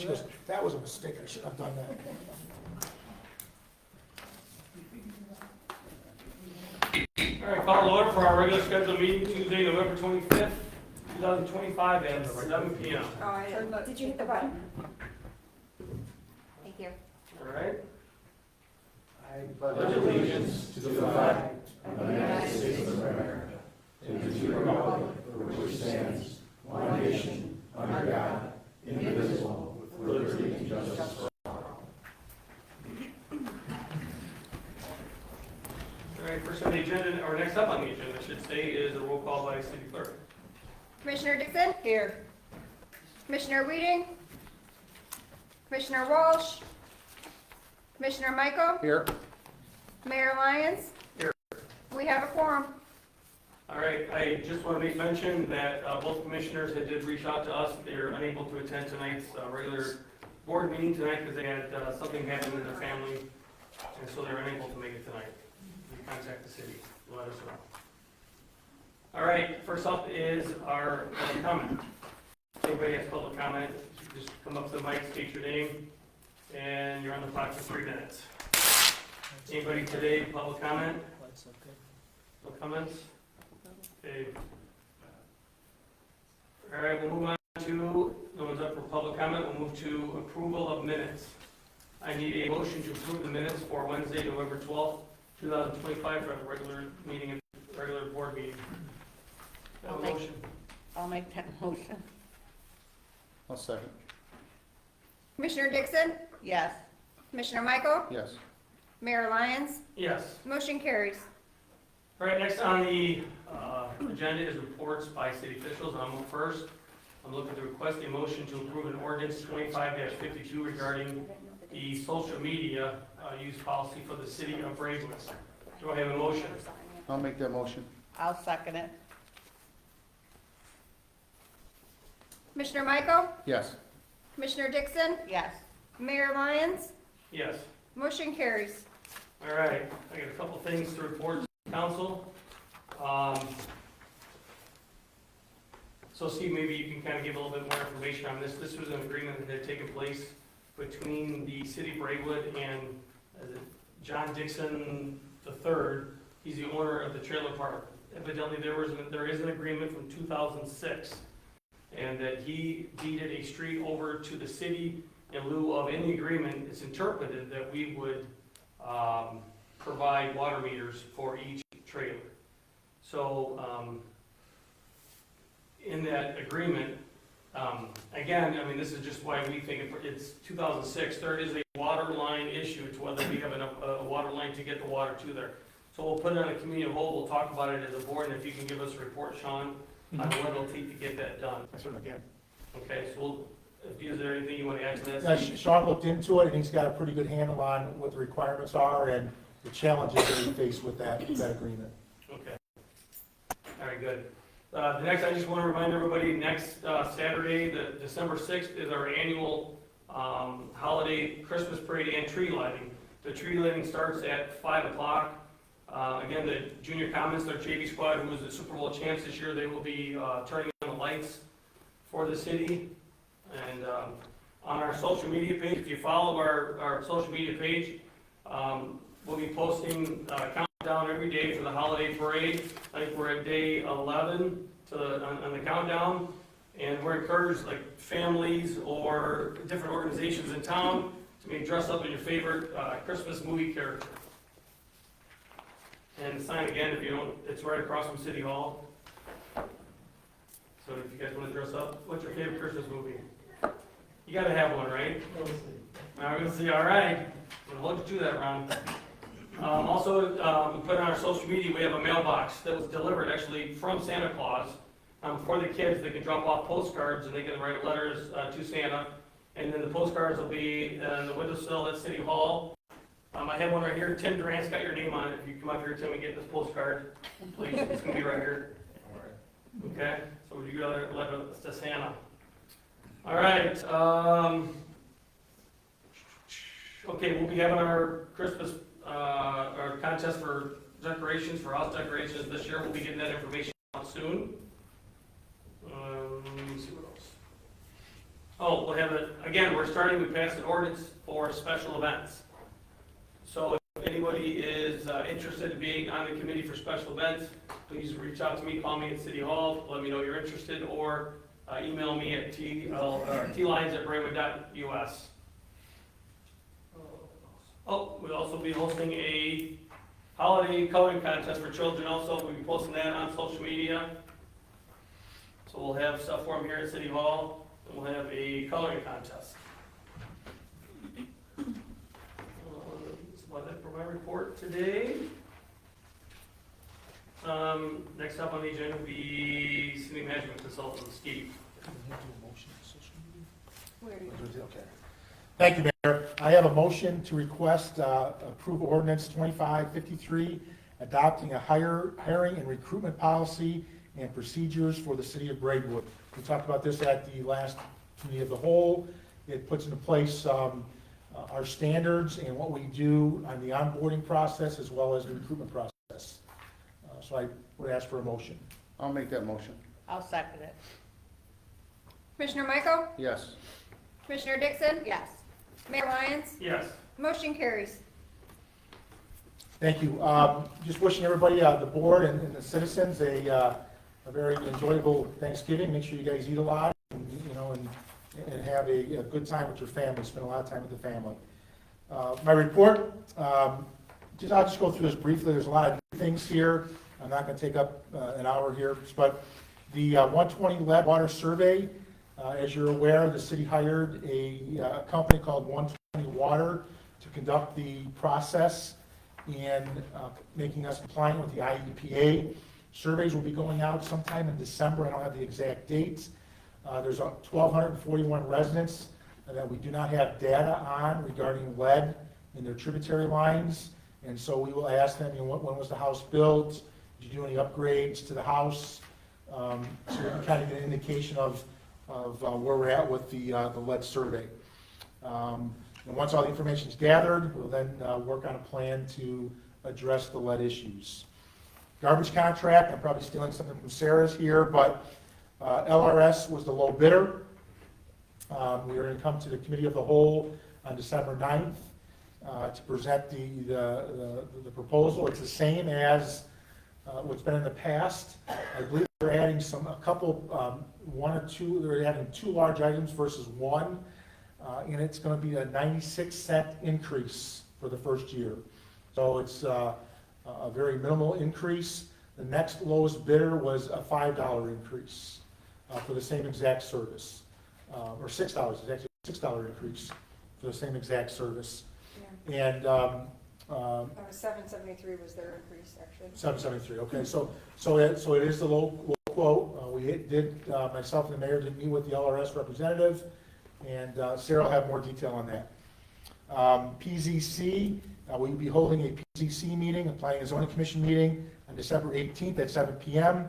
she goes, that was a mistake, I shouldn't have done that. All right, call to order for our regular scheduled meeting Tuesday, November 25th, 2025 at 7 p.m. Did you hit the button? Thank you. All right. I pledge allegiance to the flag of the United States of America and to the republic for which it stands, one nation, under God, indivisible, with liberty and justice for all. All right, first on the agenda, or next up on the agenda, I should say, is a roll call by city clerk. Commissioner Dixon? Here. Commissioner Weeding? Commissioner Walsh? Commissioner Michael? Here. Mayor Lyons? Here. We have a quorum. All right, I just want to make mention that both commissioners that did reach out to us, they're unable to attend tonight's regular board meeting tonight because they had something happen in their family, and so they're unable to make it tonight. You contact the city, let us know. All right, first up is our public comment. If anybody has public comment, just come up to the mic, state your name, and you're on the clock for 3 minutes. Anybody today, public comment? No comments? Okay. All right, we'll move on to, no one's up for public comment, we'll move to approval of minutes. I need a motion to approve the minutes for Wednesday, November 12th, 2025, for the regular meeting and regular board meeting. Have a motion. I'll make that motion. I'll second. Commissioner Dixon? Yes. Commissioner Michael? Yes. Mayor Lyons? Yes. Motion carries. All right, next on the agenda is reports by city officials, and I'll move first. I'm looking to request a motion to approve an ordinance 25-52 regarding the social media use policy for the city of Braidwood. Do I have a motion? I'll make that motion. I'll second it. Commissioner Michael? Yes. Commissioner Dixon? Yes. Mayor Lyons? Yes. Motion carries. All right, I got a couple things to report to the council. So Steve, maybe you can kind of give a little bit more information on this. This was an agreement that had taken place between the city of Braidwood and John Dixon III. He's the owner of the trailer park. Evidently, there is an agreement from 2006, and that he deeded a street over to the city in lieu of any agreement. It's interpreted that we would provide water meters for each trailer. So in that agreement, again, I mean, this is just why we think it's 2006. There is a water line issue to whether we have a water line to get the water to there. So we'll put it on a committee of whole. We'll talk about it as a board, and if you can give us a report, Sean, on what it'll take to get that done. I certainly can. Okay, so is there anything you want to add to that? Yeah, Sean looked into it, and he's got a pretty good handle on what the requirements are and the challenges that we face with that agreement. Okay. All right, good. The next, I just want to remind everybody, next Saturday, the December 6th, is our annual holiday Christmas parade and tree lighting. The tree lighting starts at 5 o'clock. Again, the junior Commons, their JV squad, who was the Super Bowl champs this year, they will be turning on the lights for the city. And on our social media page, if you follow our social media page, we'll be posting a countdown every day for the holiday parade. I think we're at day 11 on the countdown, and we're encouraged, like families or different organizations in town, to be dressed up in your favorite Christmas movie character. And the sign again, if you don't, it's right across from City Hall. So if you guys want to dress up, what's your favorite Christmas movie? You gotta have one, right? We'll see. We're gonna see. All right. I'm gonna hold you to that, Ron. Also, we put on our social media, we have a mailbox that was delivered actually from Santa Claus for the kids. They can drop off postcards and they can write letters to Santa. And then the postcards will be on the windowsill at City Hall. I have one right here. Tim Durant's got your name on it. If you come up here, Tim, and get this postcard, please. It's gonna be right here. Okay. So would you go there, letter to Santa? All right. Okay, we'll be having our Christmas our contest for decorations, for house decorations this year. We'll be getting that information out soon. Let me see what else. Oh, we'll have it, again, we passed an ordinance for special events. So if anybody is interested in being on the committee for special events, please reach out to me, call me at City Hall, let me know you're interested, or email me at tlines@braidwood.us. Oh, we'll also be hosting a holiday coloring contest for children also. We'll be posting that on social media. So we'll have stuff for them here at City Hall, and we'll have a coloring contest. That's about it for my report today. Next up on the agenda will be city management consultant, Steve. Okay. Thank you, Mayor. I have a motion to request approve ordinance 2553, adopting a hiring and recruitment policy and procedures for the city of Braidwood. We talked about this at the last committee of the whole. It puts into place our standards and what we do on the onboarding process as well as the recruitment process. So I would ask for a motion. I'll make that motion. I'll second it. Commissioner Michael? Yes. Commissioner Dixon? Yes. Mayor Lyons? Yes. Motion carries. Thank you. Just wishing everybody, the board and the citizens, a very enjoyable Thanksgiving. Make sure you guys eat a lot, and, and have a good time with your family. Spend a lot of time with the family. My report, I'll just go through this briefly. There's a lot of new things here. I'm not going to take up an hour here, but the 120 lead water survey, as you're aware, the city hired a company called 120 Water to conduct the process and making us compliant with the IEPA. Surveys will be going out sometime in December. I don't have the exact dates. There's 1,241 residents that we do not have data on regarding lead in their tributary lines. And so we will ask them, when was the house built? Did you do any upgrades to the house? So we can kind of get an indication of where we're at with the lead survey. And once all the information is gathered, we'll then work on a plan to address the lead issues. Garbage contract, I'm probably stealing something from Sarah's here, but LRS was the low bidder. We are going to come to the committee of the whole on December 9th to present the proposal. It's the same as what's been in the past. I believe they're adding they're adding 2 large items versus 1, and it's going to be a 96-cent increase for the first year. So it's a very minimal increase. The next lowest bidder was a $5 increase for the same exact service, or $6. It's actually a $6 increase for the same exact service. Yeah. And $7.73 was their increase, actually. 773. Okay, so it is the low quote. We did myself and the mayor did meet with the LRS representative, and Sarah will have more detail on that. PZC, we will be holding a PZC meeting, a Planning and Zoning Commission meeting on December 18th at 7 p.m.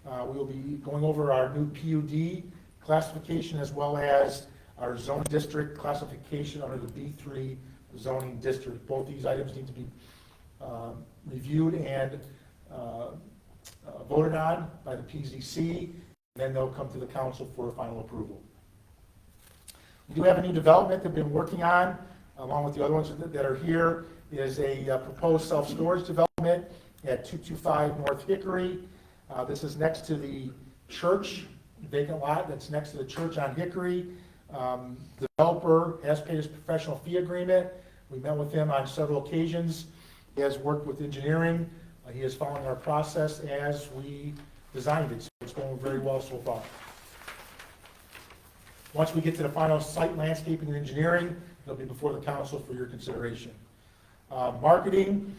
We will be going over our new PUD classification as well as our zone district classification under the B3 zoning district. Both these items need to be reviewed and voted on by the PZC, and then they'll come to the council for final approval. We do have a new development that we've been working on, along with the other ones that are here, is a proposed self-storage development at 225 North Hickory. This is next to the church, vacant lot that's next to the church on Hickory. The developer has paid his professional fee agreement. We met with him on several occasions. He has worked with engineering. He is following our process as we designed it, so it's going very well so far. Once we get to the final site landscaping and engineering, it'll be before the council for your consideration. Marketing,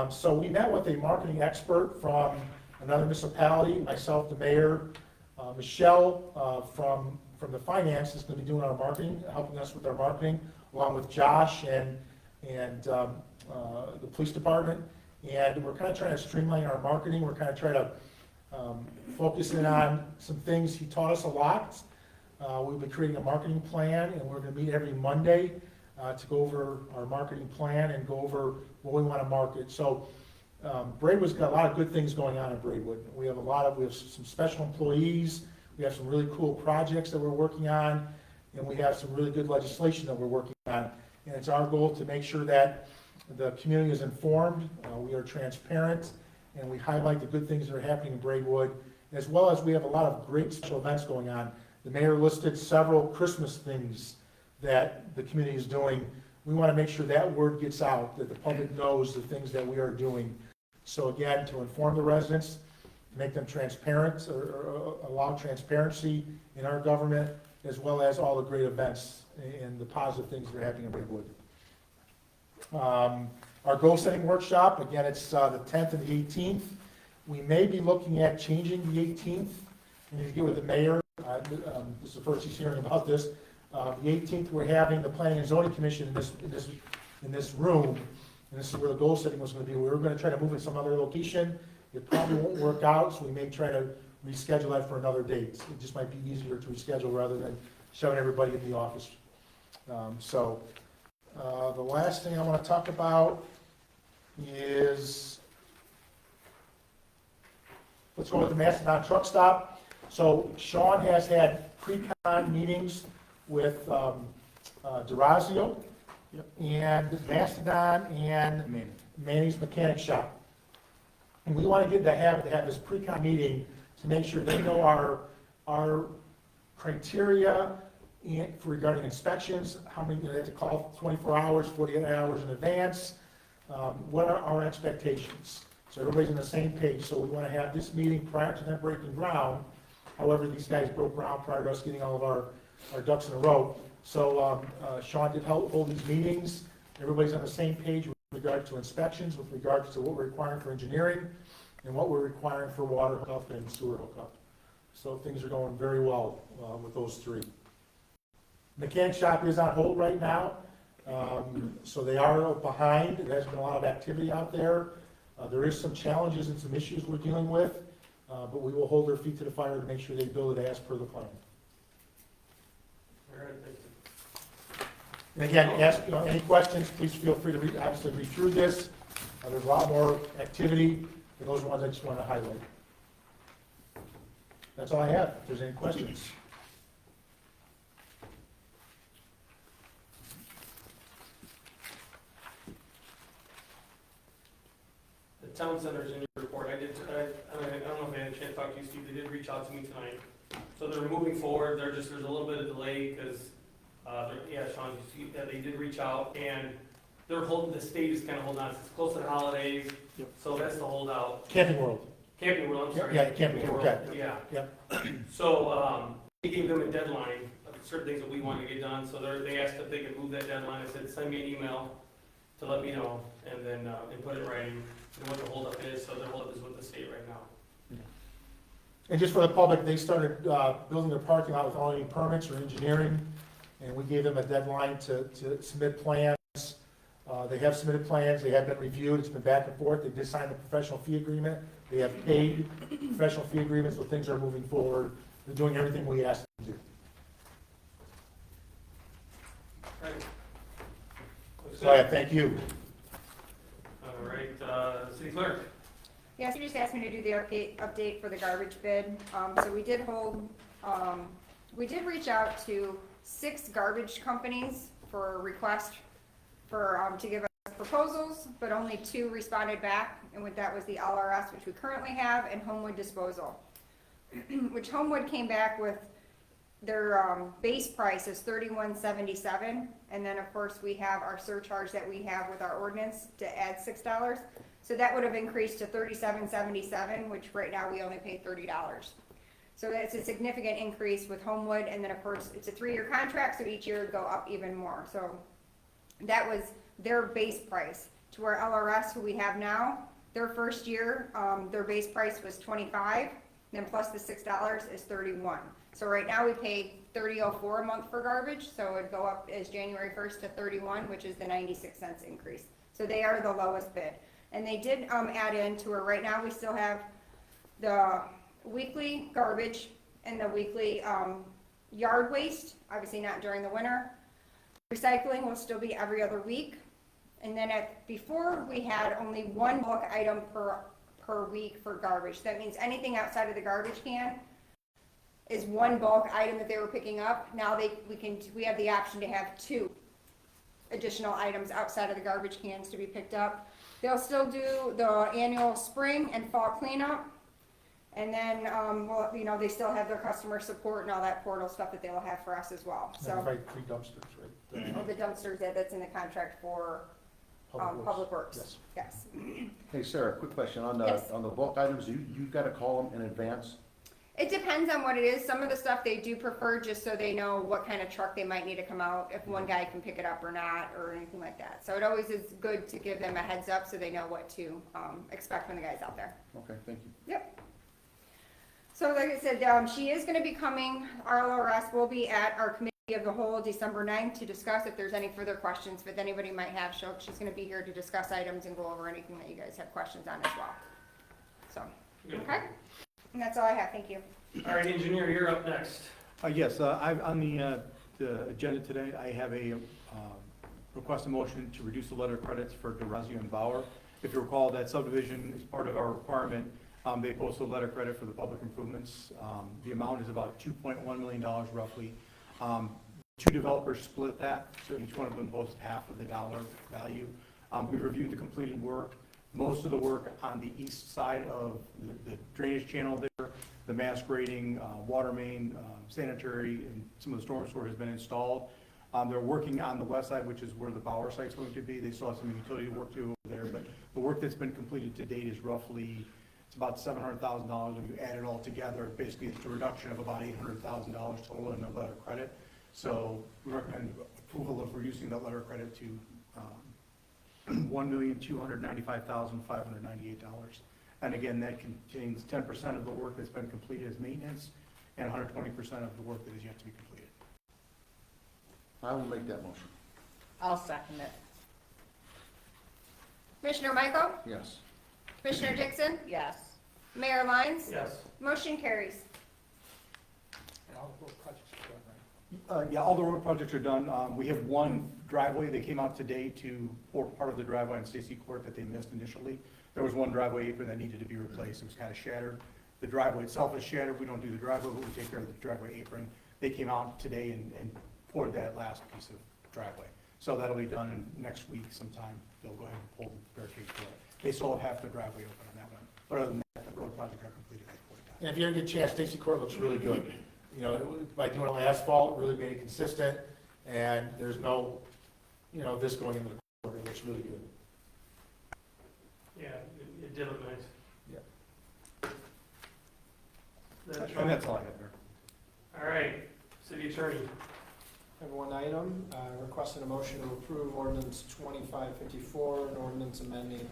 so we met with a marketing expert from another municipality, myself, the mayor, Michelle from the finance is going to be doing our marketing, helping us with our marketing, along with Josh and the police department. And we're kind of trying to streamline our marketing. We're kind of trying to focus in on some things. He taught us a lot. We'll be creating a marketing plan, and we're going to meet every Monday to go over our marketing plan and go over what we want to market. So Braidwood's got a lot of good things going on in Braidwood. We have some special employees. We have some really cool projects that we're working on, and we have some really good legislation that we're working on. And it's our goal to make sure that the community is informed, we are transparent, and we highlight the good things that are happening in Braidwood, as well as we have a lot of great special events going on. The mayor listed several Christmas things that the community is doing. We want to make sure that word gets out, that the public knows the things that we are doing. So again, to inform the residents, make them transparent, or allow transparency in our government, as well as all the great events and the positive things that are happening in Braidwood. Our goal-setting workshop, again, it's the 10th and the 18th. We may be looking at changing the 18th. I need to get with the mayor. This is the first he's hearing about this. The 18th, we're having the Planning and Zoning Commission in this room, and this is where the goal setting was going to be. We were going to try to move it to some other location. It probably won't work out, so we may try to reschedule that for another date. It just might be easier to reschedule rather than shoving everybody in the office. The last thing I want to talk about is, let's go with the Mastodon truck stop. So Sean has had pre-con meetings with DeRazio and Mastodon and Manny's Mechanic Shop. And we want to get to have this pre-con meeting to make sure they know our criteria for regarding inspections, how many, they have to call 24 hours, 48 hours in advance, what are our expectations? So everybody's on the same page, so we want to have this meeting prior to them breaking ground. However, these guys broke ground prior to us getting all of our ducks in a row. So Sean did hold these meetings. Everybody's on the same page with regard to inspections, with regard to what we're requiring for engineering, and what we're requiring for water hookup and sewer hookup. So things are going very well with those three. Mechanic shop is on hold right now, so they are behind. There's been a lot of activity out there. There is some challenges and some issues we're dealing with, but we will hold their feet to the fire to make sure they build it as per the plan. All right, thank you. And again, ask any questions, please feel free to obviously read through this. There's a lot more activity, and those are ones I just want to highlight. That's all I have. If there's any questions. The town center's in your report. I don't know if I had a chance to talk to you, Steve. They did reach out to me tonight. So they're moving forward. There's a little bit of delay because, Sean, they did reach out and they're holding, the state is kind of holding on. It's close to the holidays, so that's the holdout. Camping World. Camping World, I'm sorry. Yeah, Camping World, okay. Yeah. Yep. So, we gave them a deadline of certain things that we wanted to get done, so they asked if they could move that deadline. I said, send me an email to let me know, and then, and put it in writing, and what the holdup is, so their holdup is with the state right now. And just for the public, they started building their parking lot without any permits or engineering, and we gave them a deadline to submit plans. They have submitted plans, they have been reviewed, it's been back and forth, they did sign the professional fee agreement, they have paid professional fee agreements, so things are moving forward. They're doing everything we asked them to do. Right. Looks So, good. thank you. All right, city clerk. Yes, you just asked me to do the update for the garbage bid. So we did we did reach out to 6 garbage companies for a request for, to give us proposals, but only 2 responded back, and that was the LRS, which we currently have, and Homewood Disposal. Which Homewood came back with their base price is $31.77, and then of course we have our surcharge that we have with our ordinance to add $6. So that would have increased to $37.77, which right now we only pay $30. So that's a significant increase with Homewood, and then of course it's a 3-year contract, so each year would go up even more. So that was their base price. To our LRS, who we have now, their first year, their base price was $25, then plus the $6 is $31. So right now we pay $30.04 a month for garbage, so it would go up as January 1st to $31, which is the 96 cents increase. So they are the lowest bid. And they did add in to her, right now we still have the weekly garbage and the weekly yard waste, obviously not during the winter. Recycling will still be every other week. And then before we had only 1 bulk item per week for garbage. That means anything outside of the garbage can is one bulk item that they were picking up. Now we have the option to have 2 additional items outside of the garbage cans to be picked up. They'll still do the annual spring and fall cleanup. And then, well, you know, they still have their customer support and all that portal stuff that they'll have for us as well, so. Provide 3 dumpsters, right? Oh, the dumpsters, that's in the contract for, Public Works. Yes. Yes. Hey, Sarah, quick question, on Yes. the bulk items, you gotta call them in advance? It depends on what it is. Some of the stuff they do prefer just so they know what kind of truck they might need to come out, if one guy can pick it up or not, or anything like that. So it always is good to give them a heads up so they know what to, expect when the guy's out there. Okay, thank you. Yep. So like I said, she is gonna be coming, RLRS will be at our committee of the whole December 9th to discuss if there's any further questions that anybody might have. She's gonna be here to discuss items and go over anything that you guys have questions on as well. So, Good. okay? And that's all I have, thank you. All right, engineer, you're up next. Yes, on the agenda today, I have a request a motion to reduce the letter of credits for DeRazio and Bauer. If you recall, that subdivision is part of our requirement. They posted a letter of credit for the public improvements. The amount is about $2.1 million roughly. 2 developers split that, so each one of them posted half of the dollar value. We reviewed the completed work. Most of the work on the east side of the drainage channel there, the mass grading, water main, sanitary, and some of the storm sewer has been installed. They're working on the west side, which is where the Bauer site's going to be. They still have some utility work to do over there, but the work that's been completed to date is roughly, it's about $700,000. When you add it all together, basically it's a reduction of about $800,000 total in the letter of credit. So we recommend approval of reducing that letter of credit to $1,295,598. And again, that contains 10% of the work that's been completed as maintenance and 120% of the work that is yet to be completed. I will make that motion. I'll second it. Commissioner Michael? Yes. Commissioner Dixon? Yes. Mayor Lyons? Yes. Motion carries. Yeah, all the road projects are done. We have one driveway. They came out today to pour part of the driveway on Stacy Court that they missed initially. There was one driveway apron that needed to be replaced. It was kind of shattered. The driveway itself is shattered. We don't do the driveway, but we take care of the driveway apron. They came out today and poured that last piece of driveway. So that'll be done in next week sometime. They'll go ahead and pull the barricades for it. They still have half the driveway open on that one. But other than that, the road project got completed at that point in time. And if you ever get a chance, Stacy Court looks really good. You know, by doing all the asphalt, really made it consistent, and there's no, you know, this going into the court, it looks really good. Yeah, it did look nice. Yeah. And that's all I have there. All right, city attorney. I have one item, requesting a motion to approve ordinance 2554, an ordinance amending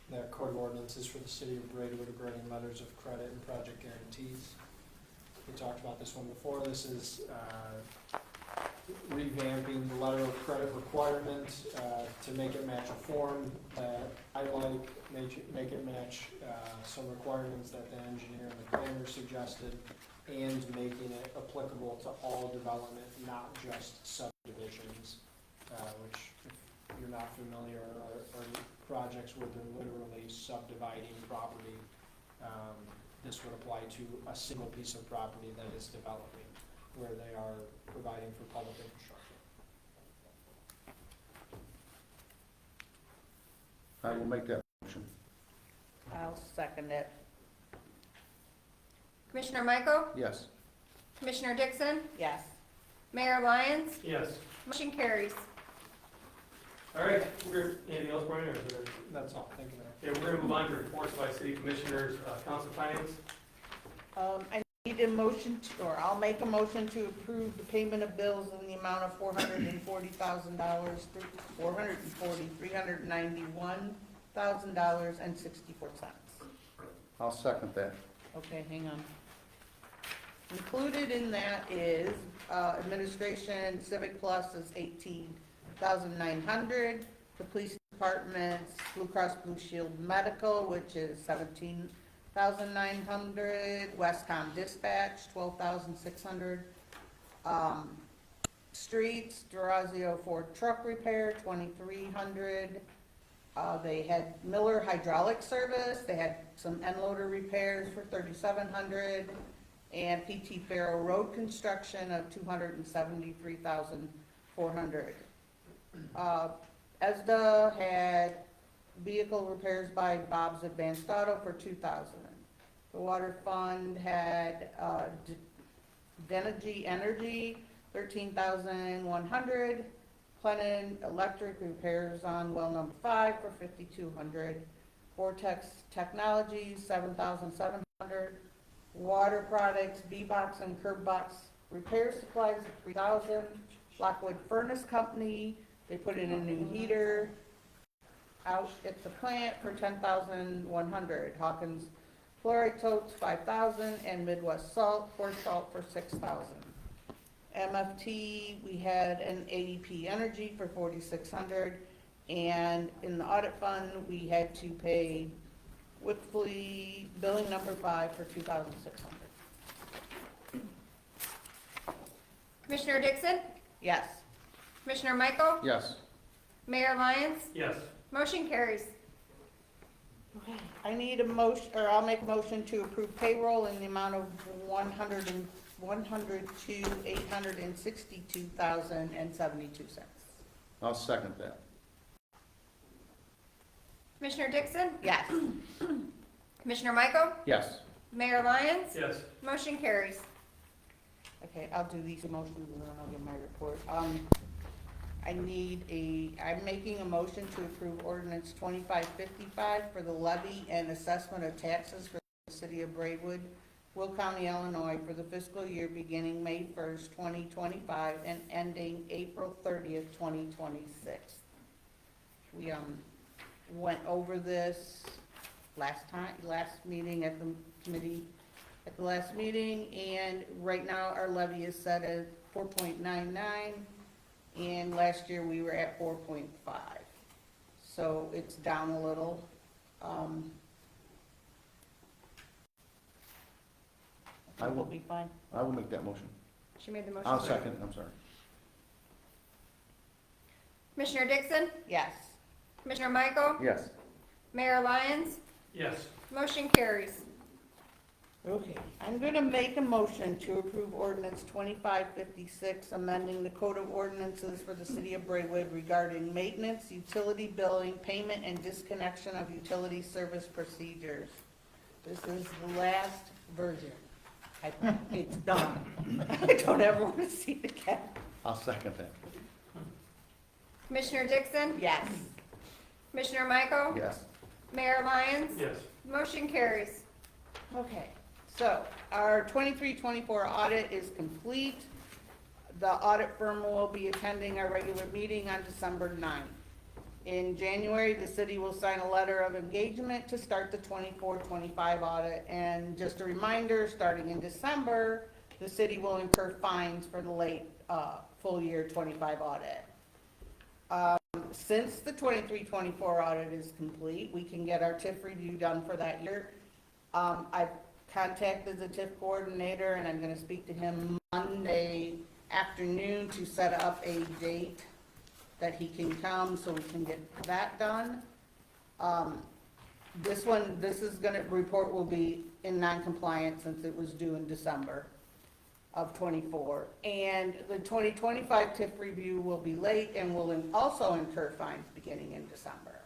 the code of ordinances for the city of Braidwood, granting letters of credit and project guarantees. We talked about this one before. This is revamping the letter of credit requirement to make it match a form that I like, make it match some requirements that the engineer and the planner suggested, and making it applicable to all development, not just subdivisions, which, if you're not familiar, are projects where they're literally subdividing property. This would apply to a single piece of property that is developing, where they are providing for public infrastructure. I will make that motion. I'll second it. Commissioner Michael? Yes. Commissioner Dixon? Yes. Mayor Lyons? Yes. Motion carries. All right, anything else, Brian, or is there? That's all. Thank you, Mayor. Okay, we're gonna move on to reports by city commissioners, council finance. I need a motion to, or I'll make a motion to approve the payment of bills in the amount of $440,000, $391,064. I'll second that. Okay, hang on. Included in that is, administration, Civic Plus is $18,900. The police department's Blue Cross Blue Shield Medical, which is $17,900. Westcom Dispatch, $12,600. Streets, DeRazio Ford Truck Repair, $2,300. They had Miller Hydraulic Service, they had some end loader repairs for $3,700. and PT Farrow Road construction of $273,400. ESDA had vehicle repairs by Bob's Advanced Auto for $2,000. The water fund had Denergy Energy, $13,100. Plenum Electric repairs on well number 5 for $5,200. Vortex Technologies, $7,700. Water Products, B-Box and Curb Box repair supplies of $3,000. Lockwood Furnace Company, they put in a new heater out at the plant for $10,100. Hawkins Fluoride Totes, $5,000, and Midwest Salt, for $6,000. MFT, we had an AEP Energy for $4,600, and in the audit fund, we had to pay Whippley billing number 5 for $2,600. Commissioner Dixon? Yes. Commissioner Michael? Yes. Mayor Lyons? Yes. Motion carries. Okay, I need a motion, or I'll make a motion to approve payroll in the amount of $162,862,072. I'll second that. Commissioner Dixon? Yes. Commissioner Michael? Yes. Mayor Lyons? Yes. Motion carries. Okay, I'll do these motions and then I'll give my report. I'm making a motion to approve ordinance 2555 for the levy and assessment of taxes for the city of Braidwood, Will County, Illinois, for the fiscal year beginning May 1st, 2025 and ending April 30th, 2026. We went over this last meeting at the committee, at the last meeting, and right now our levy is set at 4.99, and last year we were at 4.5. So it's down a little. I will- We'll be fine. I will make that motion. She made the motion. I'll second, I'm sorry. Commissioner Dixon? Yes. Commissioner Michael? Yes. Mayor Lyons? Yes. Motion carries. Okay, I'm gonna make a motion to approve ordinance 2556, amending the code of ordinances for the city of Braidwood regarding maintenance, utility billing, payment, and disconnection of utility service procedures. This is the last version. It's done. I don't ever want to see it again. I'll second that. Commissioner Dixon? Yes. Commissioner Michael? Yes. Mayor Lyons? Yes. Motion carries. Okay, so our 23-24 audit is complete. The audit firm will be attending our regular meeting on December 9th. In January, the city will sign a letter of engagement to start the 24-25 audit. And just a reminder, starting in December, the city will incur fines for the late full year 25 audit. Since the 23-24 audit is complete, we can get our TIF review done for that year. I've contacted the TIF coordinator, and I'm gonna speak to him Monday afternoon to set up a date that he can come so we can get that done. This report will be in non-compliance since it was due in December of 24. And the 2025 TIF review will be late and will also incur fines beginning in December.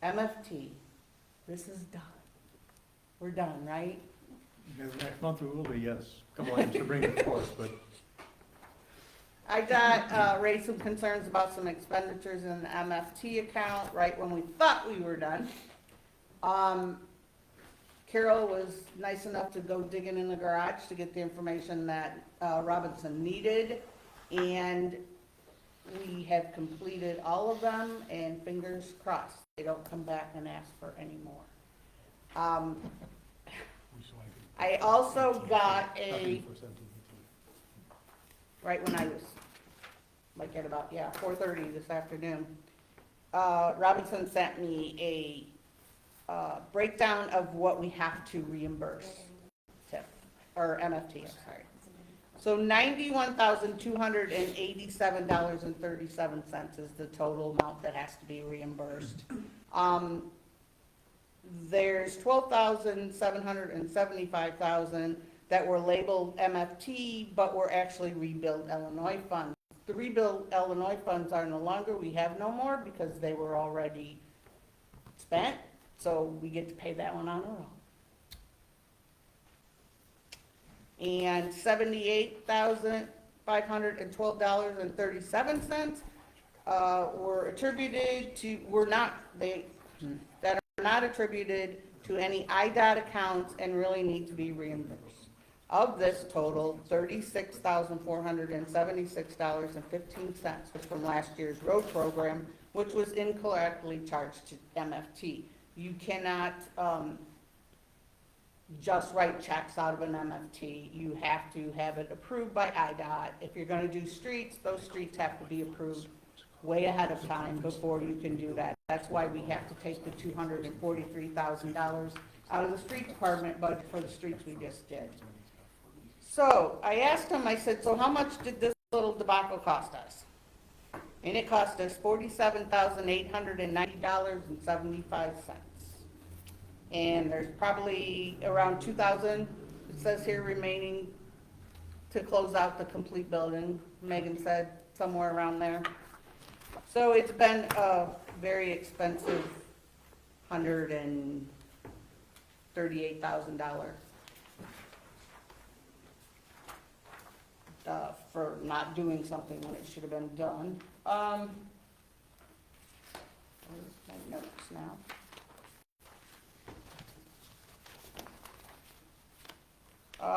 MFT, this is done. We're done, right? Next month we will be, yes. Couple items to bring to forth, but I got, raised some concerns about some expenditures in the MFT account right when we thought we were done. Carol was nice enough to go digging in the garage to get the information that Robinson needed, and we have completed all of them, and fingers crossed, they don't come back and ask for any more. I also got right when I was, like at about, 4:30 this afternoon, Robinson sent me a breakdown of what we have to reimburse, TIF, or MFT, I'm sorry. So $91,287.37 is the total amount that has to be reimbursed. There's $12,775,000 that were labeled MFT, but were actually Rebuild Illinois funds. The Rebuild Illinois funds are no longer, we have no more because they were already spent, so we get to pay that one on our own. And $78,512.37 were that are not attributed to any IDOT accounts and really need to be reimbursed. Of this total, $36,476.15 was from last year's road program, which was incorrectly charged to MFT. You cannot just write checks out of an MFT. You have to have it approved by IDOT. If you're gonna do streets, those streets have to be approved way ahead of time before you can do that. That's why we have to take the $243,000 out of the street department budget for the streets we just did. So I asked him, I said, so how much did this little debacle cost us? And it cost us $47,890.75. And there's probably around 2,000, it says here, remaining to close out the complete building. Megan said somewhere around there. So it's been a very expensive $138,000 for not doing something when it should have been done. Where's my notes now?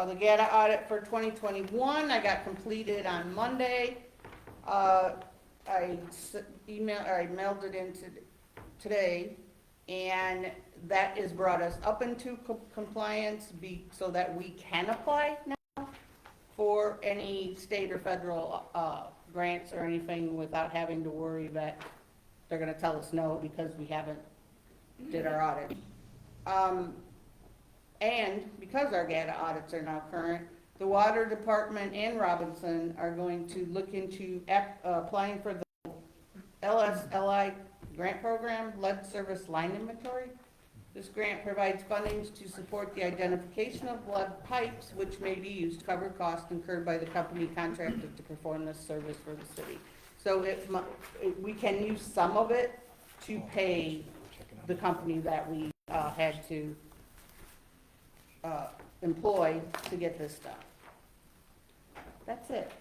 The GATA audit for 2021, I got completed on Monday. I mailed it in today, and that has brought us up into compliance so that we can apply now for any state or federal grants or anything without having to worry that they're gonna tell us no because we haven't did our audit. And because our GATA audits are now current, the Water Department and Robinson are going to look into applying for the LSLI grant program, lead service line inventory. This grant provides funding to support the identification of lead pipes, which may be used to cover costs incurred by the company contracted to perform this service for the city. So we can use some of it to pay the company that we had to employ to get this done. That's it.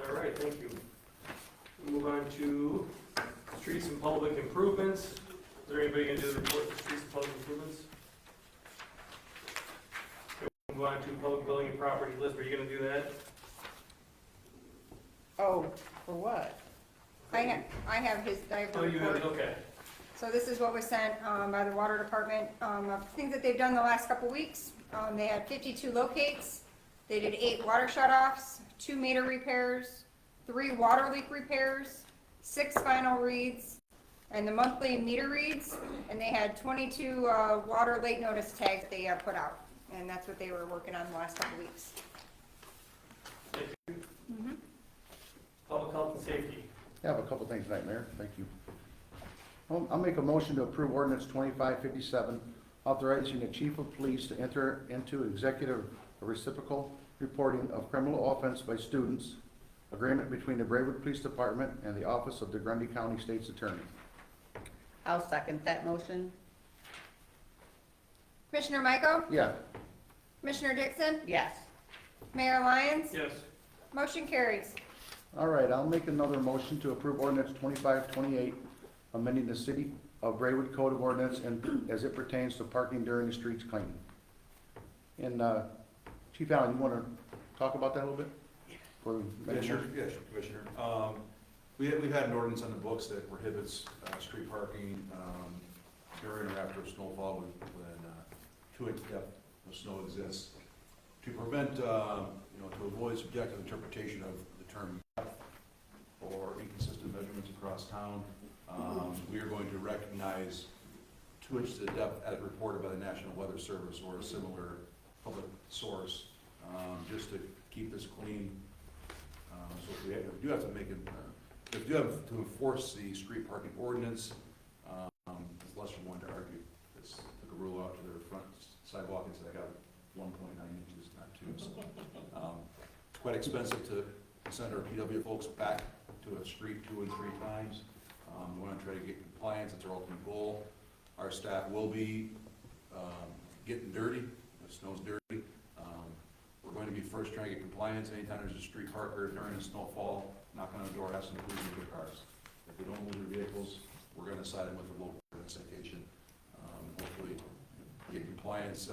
All right, thank you. We'll move on to streets and public improvements. Is there anybody going to do the report for streets and public improvements? Okay, we'll move on to public building and property. Liz, are you going to do that? Oh, for what? I have the Oh, you have report. it, okay. So this is what was sent by the water department, of things that they've done the last couple weeks. They had 52 locates, they did 8 water shutoffs, 2 meter repairs, 3 water leak repairs, 6 final reads, and the monthly meter reads, and they had 22 water late notice tags that they put out, and that's what they were working on the last couple weeks. Thank you. Public health and safety. I have a couple things tonight, Mayor. Thank you. I'll make a motion to approve ordinance 2557, authorizing the chief of police to enter into executive reciprocal reporting of criminal offense by students, agreement between the Braidwood Police Department and the Office of the Grundy County State's Attorney. I'll second that motion. Commissioner Michael? Yeah. Commissioner Dixon? Yes. Mayor Lyons? Yes. Motion carries. All right, I'll make another motion to approve ordinance 2528, amending the City of Braidwood Code of Ordinance and as it pertains to parking during the streets cleaning. And Chief Allen, you want to talk about that a little bit? Commissioner, yes, Commissioner. We've had an ordinance on the books that prohibits street parking during or after a snowfall when 2-inch depth of snow exists. To prevent, to avoid subjective interpretation of the term depth or inconsistent measurements across town, we are going to recognize 2 inches of depth as reported by the National Weather Service or a similar public source, just to keep this clean. So if we do have to make it, if we do have to enforce the street parking ordinance, it's less than one to argue. rule out to their front sidewalk and said, I got 1.9 inches, not 2. So, it's quite expensive to send our PW folks back to a street 2 and 3 times. We want to try to get compliance, it's our ultimate goal. Our staff will be getting dirty, the snow's dirty. We're going to be first trying to get compliance. Anytime there's a street parker during a snowfall, knock on the door, ask them to please move their cars. If they don't move their vehicles, we're going to side them with a local citation. Hopefully get compliance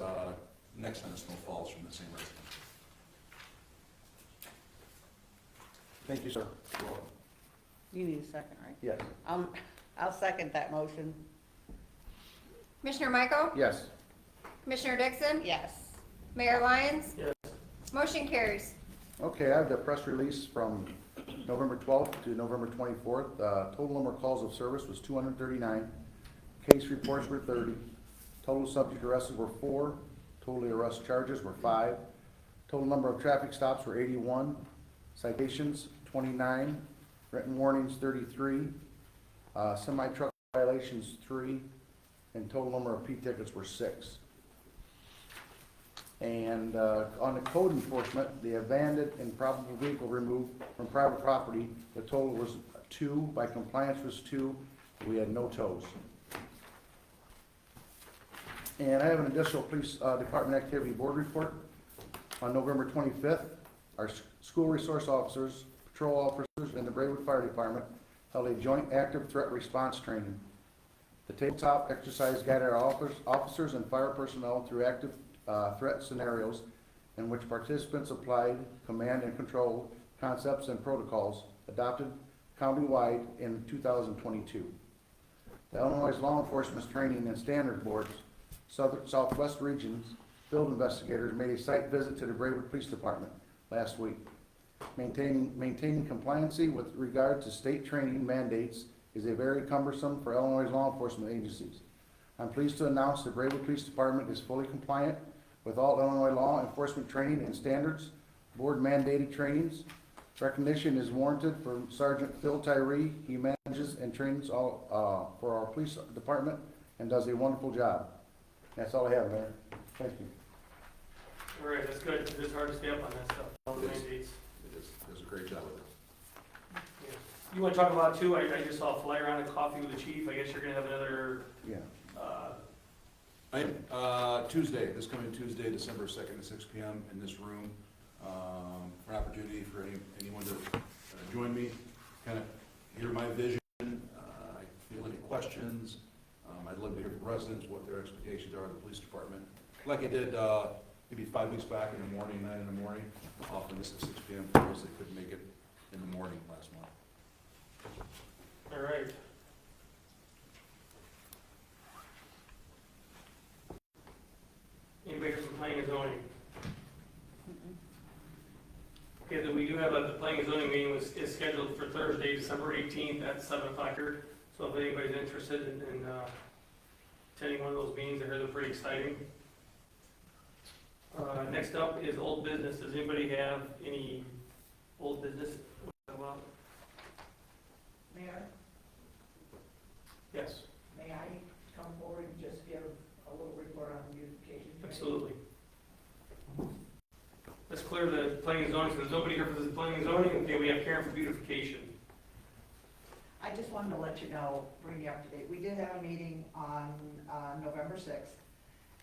next time the snow falls from the same resident. Thank you, sir. You're welcome. You need a second, right? Yes. I'll second that motion. Commissioner Michael? Yes. Commissioner Dixon? Yes. Mayor Lyons? Yes. Motion carries. Okay, I have the press release from November 12th to November 24th. Total number of calls of service was 239. Case reports were 30. Total subject arrested were 4. Total arrest charges were 5. Total number of traffic stops were 81. Citations 29. Written warnings 33. Semi-truck violations 3. And total number of P-tickets were 6. And on the code enforcement, the abandoned and improbable vehicle removed from private property, the total was 2, by compliance was 2, we had no tows. And I have an additional police department activity board report. On November 25th, our school resource officers, patrol officers, and the Braidwood Fire Department held a joint active threat response training. The tabletop exercise guided our officers and fire personnel through active threat scenarios in which participants applied command and control concepts and protocols adopted countywide in 2022. The Illinois Law Enforcement Training and Standards Board's Southwest Region's field investigators made a site visit to the Braidwood Police Department last week. Maintaining compliancy with regard to state training mandates is a very cumbersome for Illinois law enforcement agencies. I'm pleased to announce the Braidwood Police Department is fully compliant with all Illinois law enforcement training and standards, board mandated trainings. Recognition is warranted for Sergeant Phil Tyree. He manages and trains all for our police department and does a wonderful job. That's all I have, Mayor. Thank you. All right, that's good. It is hard to stay up on that stuff, all the Yes. mandates. It does a great job with it. Yeah. You want to talk about too, I just saw a flyer on a coffee with the chief. I guess you're gonna have another, Yeah. Tuesday, this coming Tuesday, December 2nd at 6 p.m. in this room. For an opportunity for anyone to join me, kind of hear my vision, feel any questions. I'd love to hear from residents what their expectations are of the police department. Like I did maybe 5 weeks back in the morning, 9 in the morning, often this at 6 p.m. for those that couldn't make it in the morning last month. all right. Anybody from planning and zoning? Okay, then we do have the planning and zoning meeting is scheduled for Thursday, December 18th at 7 o'clock here. So if anybody's interested in attending one of those meetings, I heard they're pretty exciting. Next up is old business. Does anybody have any old business? Well, Mayor, yes, may I come forward and just give a little report on the beautification committee? absolutely. Let's clear the planning and zoning, so there's nobody here for the planning and zoning. Okay, we have Karen for beautification. I just wanted to let you know, bring you up to date. We did have a meeting on November 6th,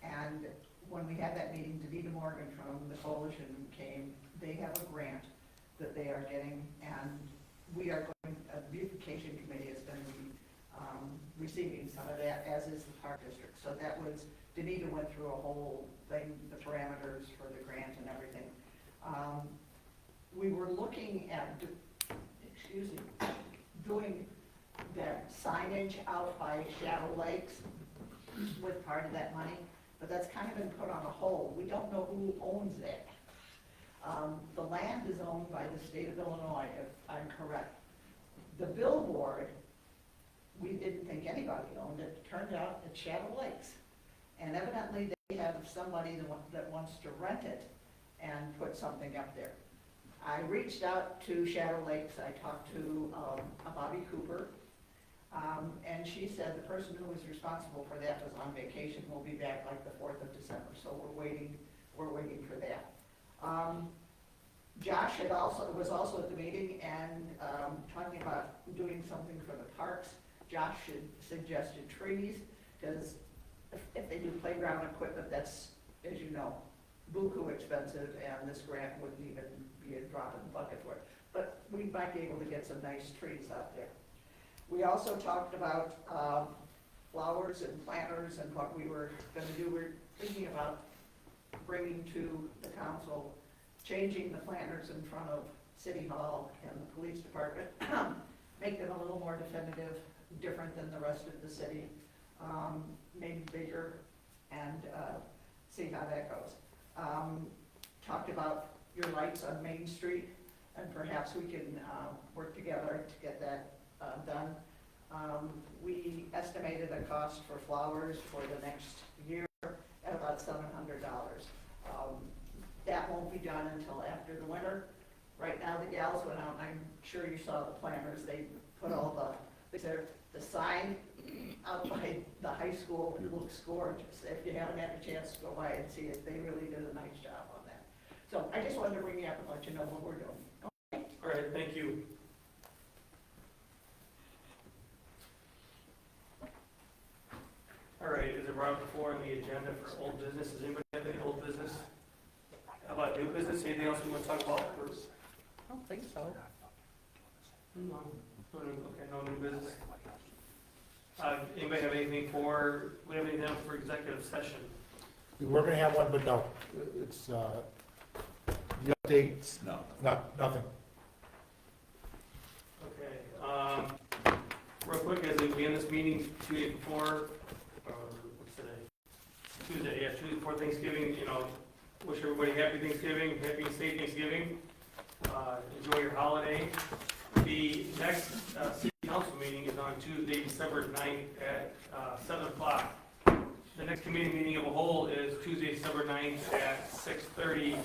and when we had that meeting, Davida Morgan from the coalition came. They have a grant that they are getting, and we are going, the beautification committee is going to be receiving some of that, as is the park district. So that was, Davida went through a whole thing, the parameters for the grant and everything. We were looking at, doing that signage out by Shadow Lakes with part of that money, but that's kind of been put on a hold. We don't know who owns that. The land is owned by the state of Illinois, if I'm correct. The billboard, we didn't think anybody owned it. Turned out it's Shadow Lakes. And evidently they have somebody that wants to rent it and put something up there. I reached out to Shadow Lakes. I talked to Bobby Cooper. And she said the person who was responsible for that was on vacation, will be back like the 4th of December, so we're waiting for that. Josh was also at the meeting and talking about doing something for the parks. Josh suggested trees, because if they do playground equipment, that's, as you know, buku expensive, and this grant wouldn't even be a drop in the bucket for it. But we might be able to get some nice trees out there. We also talked about flowers and planters and what we were gonna do. We're thinking about bringing to the council, changing the planters in front of City Hall and the police department, make them a little more definitive, different than the rest of the city, maybe bigger, and see how that goes. Talked about your lights on Main Street, and perhaps we can work together to get that done. We estimated a cost for flowers for the next year at about $700. That won't be done until after the winter. Right now, the gals went out, and I'm sure you saw the planners, they put all the sign out by the high school. It looks gorgeous. If you haven't had a chance to go by and see it, they really did a nice job on that. So I just wanted to bring you up and let you know what we're doing. All right, thank you. All right, is it brought before on the agenda for old business? Does anybody have any old business? How about new business? Anything else we want to talk about first? I don't think so. No. Okay, no new business. Anybody have anything we have anything else for executive session? We're gonna have one, but no, it's, the updates, No. nothing. Okay, real quick, as we end this meeting 2 days before, what's today? Tuesday, yeah, Tuesday before Thanksgiving, wish everybody happy Thanksgiving, happy and safe Thanksgiving. Enjoy your holiday. The next city council meeting is on Tuesday, December 9th at 7 o'clock. The next committee meeting of a whole is Tuesday, December 9th at 6:30